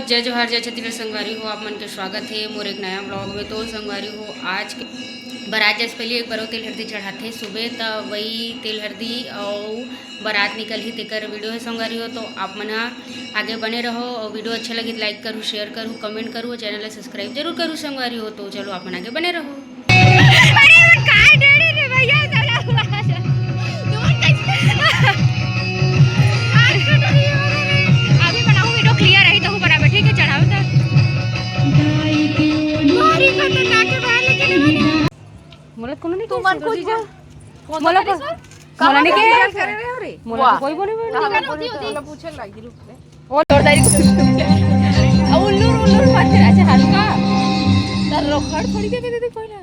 जय जोहार जय छत्तीसगढ़ संगवारी हो। आप मन के स्वागत है मोर एक नया ब्लॉग में। तो संगवारी हो आज बारात जैसे पहले एक बार तिल हरदी चढ़ाते सुबह तो वही तिल हरदी और बारात निकल ही तेकर वीडियो है संगवारी हो। तो आप मन आगे बने रहो और वीडियो अच्छा लगी तो लाइक करूँ, शेयर करूँ, कमेंट करूँ, चैनल सब्सक्राइब जरूर करूँ संगवारी हो। तो चलो आप मन आगे बने रहो। मला कोण नाही तुम्हाला कुछ मला मला नाही करे रे रे मला कोई बोले मला पूछे लागी रुपले ओ तोड़दारी उल्लूर उल्लूर मत अच्छा हल्का तर रोखड़ थोड़ी के दे कोई ना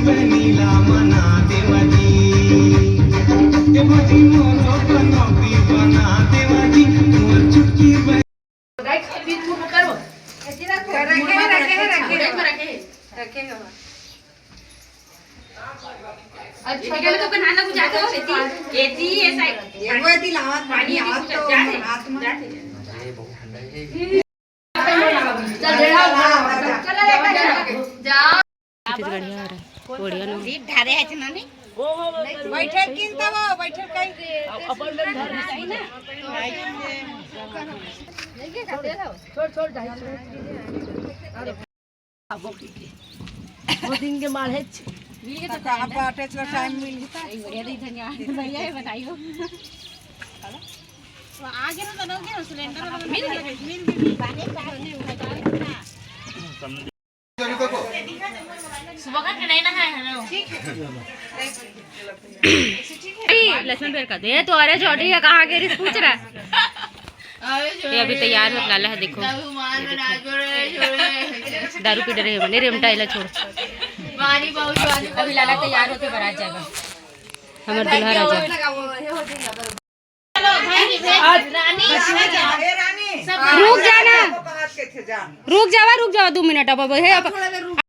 बढ़िया बढ़िया ना ढारे है ना नहीं बैठे किन तब बैठे कहीं अपन में घर नहीं ना लेके का दे लो छोड़ जाई अरे वो दिन के माल है मिल के तो आप आटे चला टाइम मिल गया बढ़िया दी धन्यवाद भैया ये बताइयो तो आगे ना दोगे ना सिलेंडर मिल पानी सुबह का नहीं ना है ठीक है लक्ष्मण पेड़ का दे तो अरे छोटी है कहाँ गिरी पूछ रहा है ये अभी तैयार होने वाला है देखो दारू पी रहे बने रेमटा इला छोड़ अभी लाला तैयार होके बारात जाएगा हमारे दुल्हा राजा रुक जावा 2 मिनट अब है